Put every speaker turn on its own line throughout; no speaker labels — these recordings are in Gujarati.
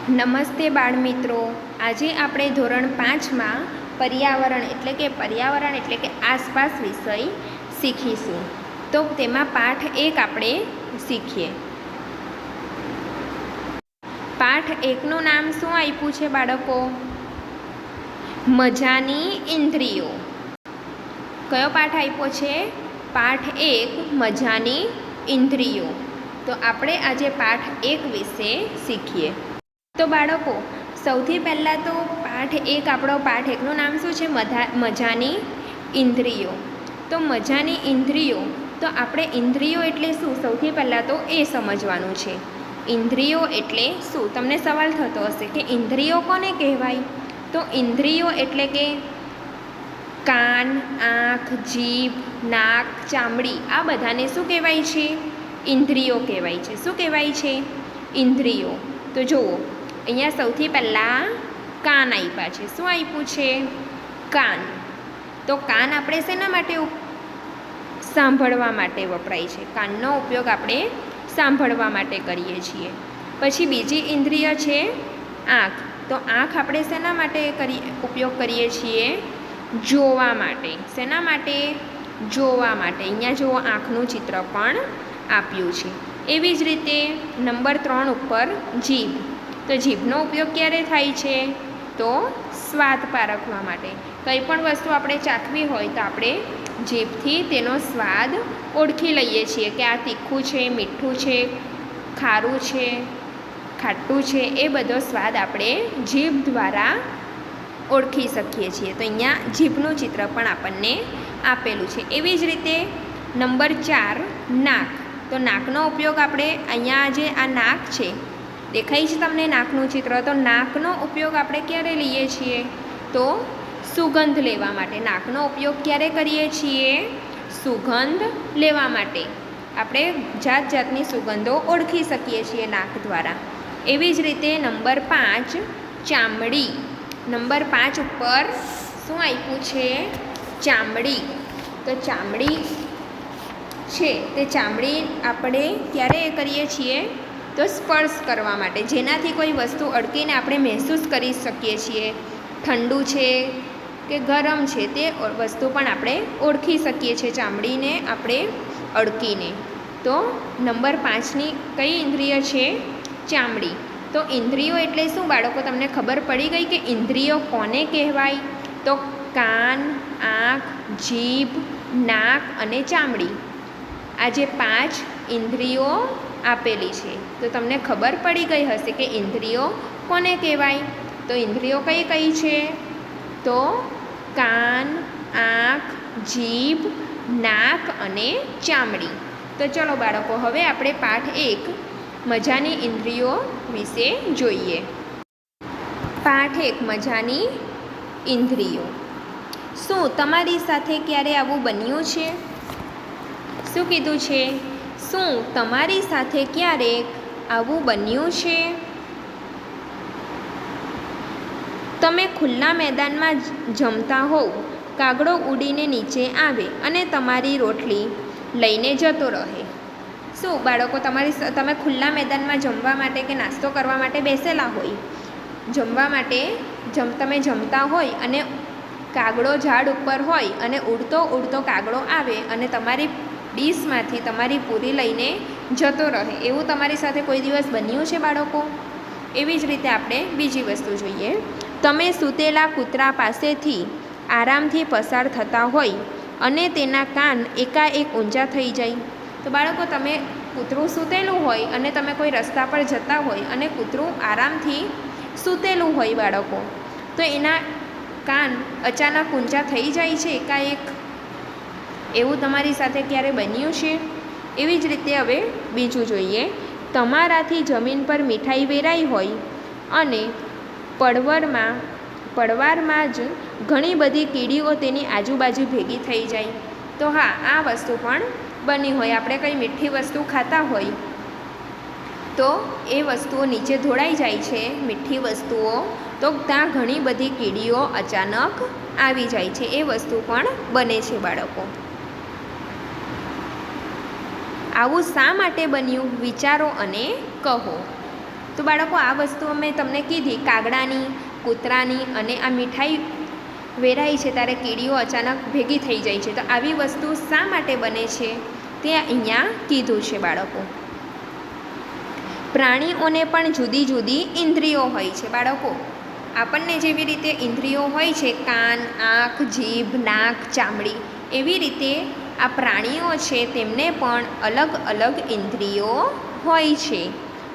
નમસ્તે બાળમિત્રો, આજે આપણે ધોરણ 5માં પર્યાવરણ એટલે કે આસપાસ વિષય શીખીશું. તો તેમાં પાઠ 1 આપણે શીખીએ. પાઠ 1નું નામ શું આપ્યું છે બાળકો? મજાની ઇન્દ્રિયો. કયો પાઠ આપ્યો છે? પાઠ 1 મજાની ઇન્દ્રિયો. તો આપણે આજે પાઠ 1 વિશે શીખીએ. તો બાળકો, સૌથી પહેલાં તો પાઠ 1નું નામ શું છે? મજાની ઇન્દ્રિયો. તો મજાની ઇન્દ્રિયો, તો આપણે ઇન્દ્રિયો એટલે શું સૌથી પહેલાં તો એ સમજવાનું છે. ઇન્દ્રિયો એટલે શું? તમને સવાલ થતો હશે કે ઇન્દ્રિયો કોને કહેવાય? તો ઇન્દ્રિયો એટલે કે કાન, આંખ, જીભ, નાક, ચામડી, આ બધાને શું કહેવાય છે? ઇન્દ્રિયો કહેવાય છે. શું કહેવાય છે? ઇન્દ્રિયો. તો જુઓ, અહીંયા સૌથી પહેલાં કાન આપ્યા છે. શું આપ્યું છે? કાન. તો કાન આપણે શેના માટે? સાંભળવા માટે વપરાય છે. કાનનો ઉપયોગ આપણે સાંભળવા માટે કરીએ છીએ. પછી બીજી ઇન્દ્રિય છે આંખ. તો આંખ આપણે શેના માટે ઉપયોગ કરીએ છીએ? જોવા માટે. શેના માટે? જોવા માટે. અહીંયા જુઓ, આંખનું ચિત્ર પણ આપ્યું છે. એવી જ રીતે નંબર 3 ઉપર જીભ. તો જીભનો ઉપયોગ ક્યારે થાય છે? તો સ્વાદ પારખવા માટે. કંઈ પણ વસ્તુ આપણે ચાખવી હોય તો આપણે જીભથી તેનો સ્વાદ ઓળખી લઈએ છીએ કે આ તીખું છે, મીઠું છે, ખારું છે, ખાટું છે. એ બધો સ્વાદ આપણે જીભ દ્વારા ઓળખી શકીએ છીએ. તો અહીંયા જીભનું ચિત્ર પણ આપણને આપેલું છે. એવી જ રીતે નંબર 4 નાક. તો નાકનો ઉપયોગ આપણે અહીંયા જે આ નાક છે, દેખાય છે તમને નાકનું ચિત્ર? તો નાકનો ઉપયોગ આપણે ક્યારે લઈએ છીએ? તો સુગંધ લેવા માટે. નાકનો ઉપયોગ ક્યારે કરીએ છીએ? સુગંધ લેવા માટે. આપણે જાત જાતની સુગંધો ઓળખી શકીએ છીએ નાક દ્વારા. એવી જ રીતે નંબર 5 ચામડી. નંબર 5 ઉપર શું આપ્યું છે? ચામડી. તો ચામડી છે, તે ચામડી આપણે ક્યારે કરીએ છીએ? તો સ્પર્શ કરવા માટે. જેનાથી કોઈ વસ્તુ અડકીને આપણે મહેસૂસ કરી શકીએ છીએ. ઠંડુ છે કે ગરમ છે, તે વસ્તુ પણ આપણે ઓળખી શકીએ છીએ ચામડીને આપણે અડકીને. તો નંબર 5ની કઈ ઇન્દ્રિય છે? ચામડી. તો ઇન્દ્રિયો એટલે શું બાળકો? તમને ખબર પડી ગઈ કે ઇન્દ્રિયો કોને કહેવાય? તો કાન, આંખ, જીભ, નાક અને ચામડી. આ જે 5 ઇન્દ્રિયો આપેલી છે. તો તમને ખબર પડી ગઈ હશે કે ઇન્દ્રિયો કોને કહેવાય? તો ઇન્દ્રિયો કઈ કઈ છે? તો કાન, આંખ, જીભ, નાક અને ચામડી. તો ચલો બાળકો, હવે આપણે પાઠ 1 મજાની ઇન્દ્રિયો વિશે જોઈએ. પાઠ 1 મજાની ઇન્દ્રિયો. શું તમારી સાથે ક્યારે આવું બન્યું છે? શું કીધું છે? શું તમારી સાથે ક્યારેક આવું બન્યું છે? તમે ખુલ્લા મેદાનમાં જમતા હોવ, કાગડો ઉડીને નીચે આવે અને તમારી રોટલી લઈને જતો રહે. શું બાળકો, તમે ખુલ્લા મેદાનમાં જમવા માટે કે નાસ્તો કરવા માટે બેસેલા હોય, જમવા માટે તમે જમતા હોય અને કાગડો ઝાડ ઉપર હોય અને ઉડતો કાગડો આવે અને તમારી ડીશમાંથી તમારી પૂરી લઈને જતો રહે. એવું તમારી સાથે કોઈ દિવસ બન્યું છે બાળકો? એવી જ રીતે આપણે બીજી વસ્તુ જોઈએ. તમે સૂતેલા કૂતરા પાસેથી આરામથી પસાર થતા હોય અને તેના કાન એકાએક ઊંચા થઈ જાય. તો બાળકો, કૂતરું સૂતેલું હોય અને તમે કોઈ રસ્તા પર જતા હોય અને કૂતરું આરામથી સૂતેલું હોય બાળકો, તો એના કાન અચાનક ઊંચા થઈ જાય છે એકાએક. એવું તમારી સાથે ક્યારે બન્યું છે? એવી જ રીતે હવે બીજું જોઈએ. તમારાથી જમીન પર મીઠાઈ વેરાઈ હોય અને પડવારમાં જ ઘણી બધી કીડીઓ તેની આજુબાજુ ભેગી થઈ જાય. તો હા, આ વસ્તુ પણ બની હોય. આપણે કંઈ મીઠી વસ્તુ ખાતા હોય તો એ વસ્તુઓ નીચે ઢોળાઈ જાય છે, મીઠી વસ્તુઓ, તો ત્યાં ઘણી બધી કીડીઓ અચાનક આવી જાય છે. એ વસ્તુ પણ બને છે બાળકો. આવું શા માટે બન્યું? વિચારો અને કહો. તો બાળકો આ વસ્તુઓ મેં તમને કીધી, કાગડાની, કૂતરાની અને આ મીઠાઈ વેરાય છે ત્યારે કીડીઓ અચાનક ભેગી થઈ જાય છે. તો આવી વસ્તુ શા માટે બને છે તે અહીંયા કીધું છે બાળકો. પ્રાણીઓને પણ જુદી જુદી ઇન્દ્રિયો હોય છે બાળકો. આપણને જેવી રીતે ઇન્દ્રિયો હોય છે, કાન, આંખ, જીભ, નાક, ચામડી, એવી રીતે આ પ્રાણીઓ છે તેમને પણ અલગ અલગ ઇન્દ્રિયો હોય છે.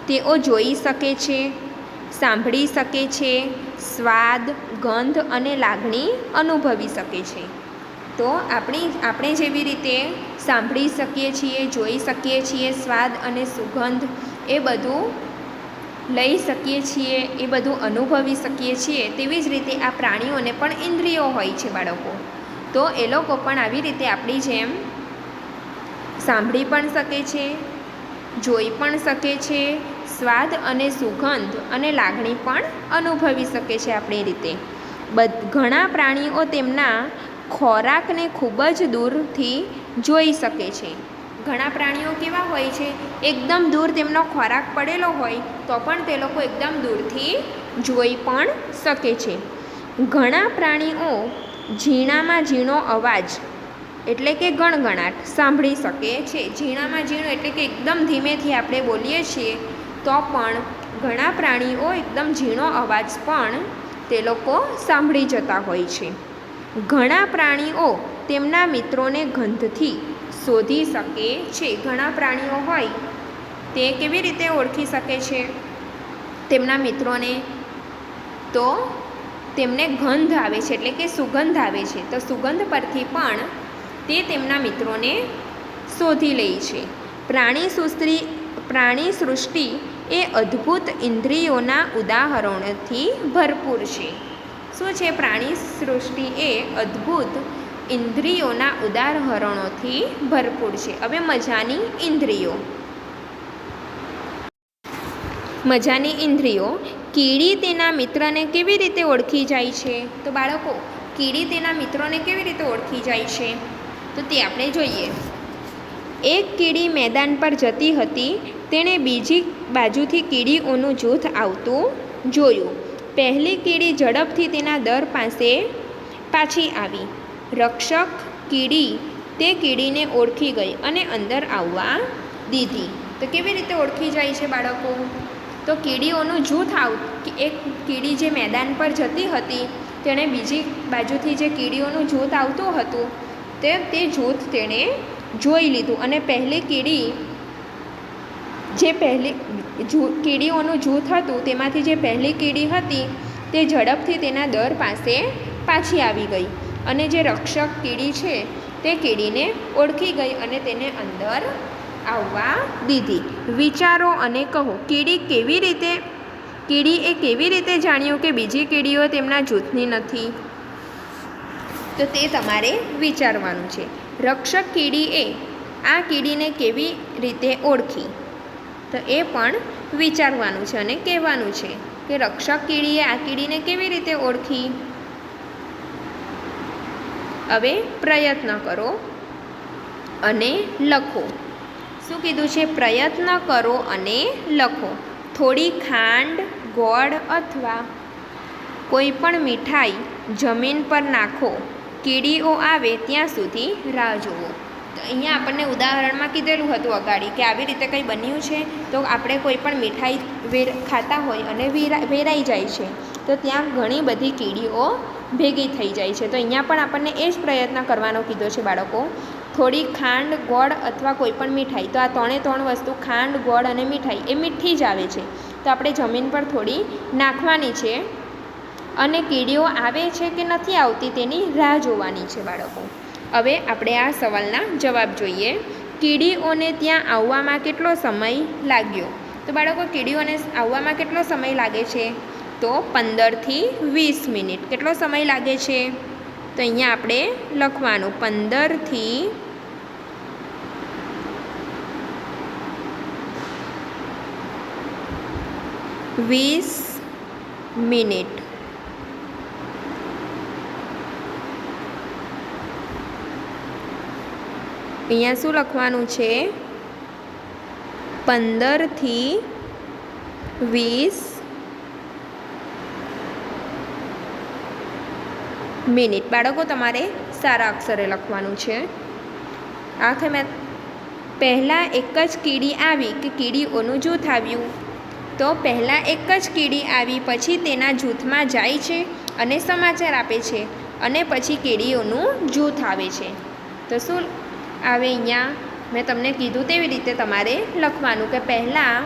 તેઓ જોઈ શકે છે, સાંભળી શકે છે, સ્વાદ, ગંધ અને લાગણી અનુભવી શકે છે. તો આપણે જેવી રીતે સાંભળી શકીએ છીએ, જોઈ શકીએ છીએ, સ્વાદ અને સુગંધ એ બધું લઈ શકીએ છીએ, એ બધું અનુભવી શકીએ છીએ, તેવી જ રીતે આ પ્રાણીઓને પણ ઇન્દ્રિયો હોય છે બાળકો. તો એ લોકો પણ આવી રીતે આપણી જેમ સાંભળી પણ શકે છે, જોઈ પણ શકે છે, સ્વાદ અને સુગંધ અને લાગણી પણ અનુભવી શકે છે આપણી રીતે. ઘણા પ્રાણીઓ તેમના ખોરાકને ખૂબ જ દૂરથી જોઈ શકે છે. ઘણા પ્રાણીઓ કેવા હોય છે, એકદમ દૂર તેમનો ખોરાક પડેલો હોય તો પણ તે લોકો એકદમ દૂરથી જોઈ પણ શકે છે. ઘણા પ્રાણીઓ ઝીણામાં ઝીણો અવાજ એટલે કે ગણગણાટ સાંભળી શકે છે. ઝીણામાં ઝીણો એટલે કે એકદમ ધીમેથી આપણે બોલીએ છીએ તો પણ ઘણા પ્રાણીઓ એકદમ ઝીણો અવાજ પણ તે લોકો સાંભળી જતા હોય છે. ઘણા પ્રાણીઓ તેમના મિત્રોને ગંધથી શોધી શકે છે. ઘણા પ્રાણીઓ હોય તે કેવી રીતે ઓળખી શકે છે તેમના મિત્રોને? તો તેમને ગંધ આવે છે એટલે કે સુગંધ આવે છે, તો સુગંધ પરથી પણ તે તેમના મિત્રોને શોધી લે છે. પ્રાણી સૃષ્ટિ એ અદ્ભુત ઇન્દ્રિયોના ઉદાહરણોથી ભરપૂર છે. શું છે? પ્રાણી સૃષ્ટિ એ અદ્ભુત ઇન્દ્રિયોના ઉદાહરણોથી ભરપૂર છે. હવે મજાની ઇન્દ્રિયો. કીડી તેના મિત્રને કેવી રીતે ઓળખી જાય છે? તો બાળકો, કીડી તેના મિત્રોને કેવી રીતે ઓળખી જાય છે તો તે આપણે જોઈએ. એક કીડી મેદાન પર જતી હતી. તેણે બીજી બાજુથી કીડીઓનું જૂથ આવતું જોયું. પહેલી કીડી ઝડપથી તેના દર પાસે પાછી આવી. રક્ષક કીડી તે કીડીને ઓળખી ગઈ અને અંદર આવવા દીધી. તો કેવી રીતે ઓળખી જાય છે બાળકો? તો કીડીઓનું જૂથ એક કીડી જે મેદાન પર જતી હતી તેણે બીજી બાજુથી જે કીડીઓનું જૂથ આવતું હતું તે જૂથ તેણે જોઈ લીધું અને કીડીઓનું જૂથ હતું તેમાંથી જે પહેલી કીડી હતી તે ઝડપથી તેના દર પાસે પાછી આવી ગઈ અને જે રક્ષક કીડી છે તે કીડીને ઓળખી ગઈ અને તેને અંદર આવવા દીધી. વિચારો અને કહો, કીડીએ કેવી રીતે જાણ્યું કે બીજી કીડીઓ તેમના જૂથની નથી? તો તે તમારે વિચારવાનું છે. રક્ષક કીડીએ આ કીડીને કેવી રીતે ઓળખી? તો એ પણ વિચારવાનું છે અને કહેવાનું છે કે રક્ષક કીડીએ આ કીડીને કેવી રીતે ઓળખી. હવે પ્રયત્ન કરો અને લખો. શું કીધું છે? પ્રયત્ન કરો અને લખો. થોડી ખાંડ, ગોળ અથવા કોઈ પણ મીઠાઈ જમીન પર નાખો. કીડીઓ આવે ત્યાં સુધી રાહ જુઓ. તો અહીંયા આપણને ઉદાહરણમાં કીધેલું હતું અગાડી કે આવી રીતે કંઈ બન્યું છે તો આપણે કોઈ પણ મીઠાઈ ખાતા હોય અને વેરાઈ જાય છે તો ત્યાં ઘણી બધી કીડીઓ ભેગી થઈ જાય છે. તો અહીંયા પણ આપણને એ જ પ્રયત્ન કરવાનો કીધો છે બાળકો. થોડી ખાંડ, ગોળ અથવા કોઈ પણ મીઠાઈ. તો આ ત્રણ વસ્તુ ખાંડ, ગોળ અને મીઠાઈ એ મીઠી જ આવે છે તો આપણે જમીન પર થોડી નાખવાની છે અને કીડીઓ આવે છે કે નથી આવતી તેની રાહ જોવાની છે બાળકો. હવે આપણે આ સવાલના જવાબ જોઈએ. કીડીઓને ત્યાં આવવામાં કેટલો સમય લાગ્યો? તો બાળકો, કીડીઓને આવવામાં કેટલો સમય લાગે છે? તો 15થી 20 મિનિટ. કેટલો સમય લાગે છે? તો અહીંયા આપણે લખવાનું 15થી 20 મિનિટ. અહીંયા શું લખવાનું છે? 15થી 20 મિનિટ. બાળકો તમારે સારા અક્ષરે લખવાનું છે. આખે મેં પહેલાં એક જ કીડી આવી કે કીડીઓનું જૂથ આવ્યું. તો પહેલાં એક જ કીડી આવી, પછી તેના જૂથમાં જાય છે અને સમાચાર આપે છે, અને પછી કીડીઓનું જૂથ આવે છે. તો શું આવે અહીંયા? મેં તમને કીધું તેવી રીતે તમારે લખવાનું કે પહેલાં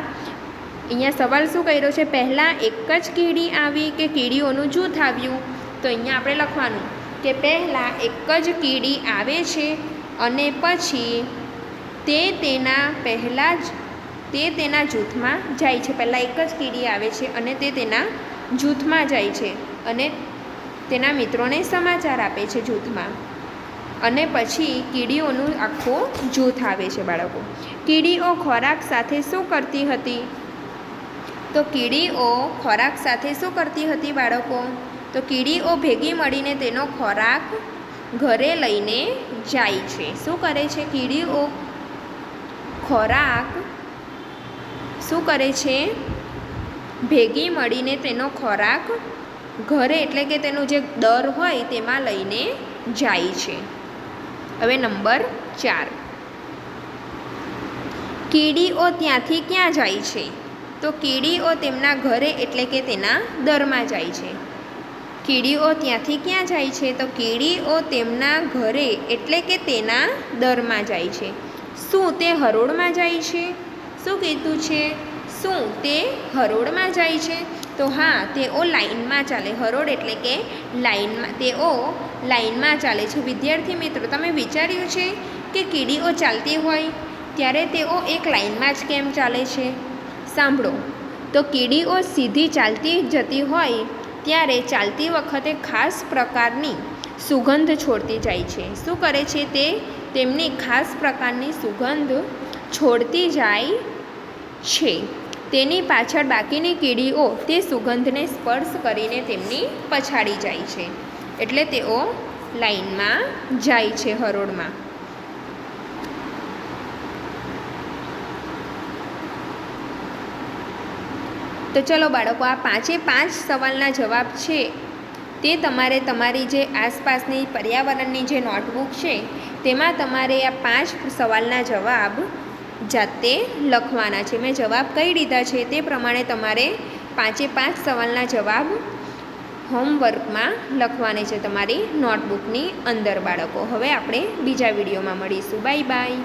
અહીંયા સવાલ શું કર્યો છે? પહેલાં એક જ કીડી આવી કે કીડીઓનું જૂથ આવ્યું? તો અહીંયા આપણે લખવાનું કે પહેલાં એક જ કીડી આવે છે અને પછી તે તેના જૂથમાં જાય છે. પહેલાં એક જ કીડી આવે છે અને તે તેના જૂથમાં જાય છે અને તેના મિત્રોને સમાચાર આપે છે જૂથમાં, અને પછી કીડીઓનું આખું જૂથ આવે છે. બાળકો, કીડીઓ ખોરાક સાથે શું કરતી હતી? તો કીડીઓ ખોરાક સાથે શું કરતી હતી બાળકો? તો કીડીઓ ભેગી મળીને તેનો ખોરાક ઘરે લઈને જાય છે. શું કરે છે? કીડીઓ ખોરાક શું કરે છે? ભેગી મળીને તેનો ખોરાક ઘરે, એટલે કે તેનું જે દર હોય તેમાં લઈને જાય છે. હવે નંબર 4, કીડીઓ ત્યાંથી ક્યાં જાય છે? તો કીડીઓ તેમના ઘરે એટલે કે તેના દરમાં જાય છે. કીડીઓ ત્યાંથી ક્યાં જાય છે? તો કીડીઓ તેમના ઘરે એટલે કે તેના દરમાં જાય છે. શું તે હરોળમાં જાય છે? શું કીધું છે? શું તે હરોળમાં જાય છે? તો હા, તેઓ લાઈનમાં ચાલે. હરોળ એટલે કે લાઈનમાં, તેઓ લાઈનમાં ચાલે છે. વિદ્યાર્થી મિત્રો, તમે વિચાર્યું છે કે કીડીઓ ચાલતી હોય ત્યારે તેઓ એક લાઈનમાં જ કેમ ચાલે છે? સાંભળો, તો કીડીઓ સીધી ચાલતી જતી હોય ત્યારે ચાલતી વખતે ખાસ પ્રકારની સુગંધ છોડતી જાય છે. શું કરે છે? તે તેમની ખાસ પ્રકારની સુગંધ છોડતી જાય છે. તેની પાછળ બાકીની કીડીઓ તે સુગંધને સ્પર્શ કરીને તેમની પછાડી જાય છે. એટલે તેઓ લાઈનમાં જાય છે હરોળમાં. તો ચલો બાળકો, આ 5 સવાલના જવાબ છે તે તમારે તમારી જે આસપાસની પર્યાવરણની જે નોટબુક છે તેમાં તમારે આ 5 સવાલના જવાબ જાતે લખવાના છે. મેં જવાબ કઈ દીધા છે તે પ્રમાણે તમારે 5 સવાલના જવાબ હોમવર્કમાં લખવાના છે તમારી નોટબુકની અંદર. બાળકો, હવે આપણે બીજા વિડીયોમાં મળીશું. Bye bye.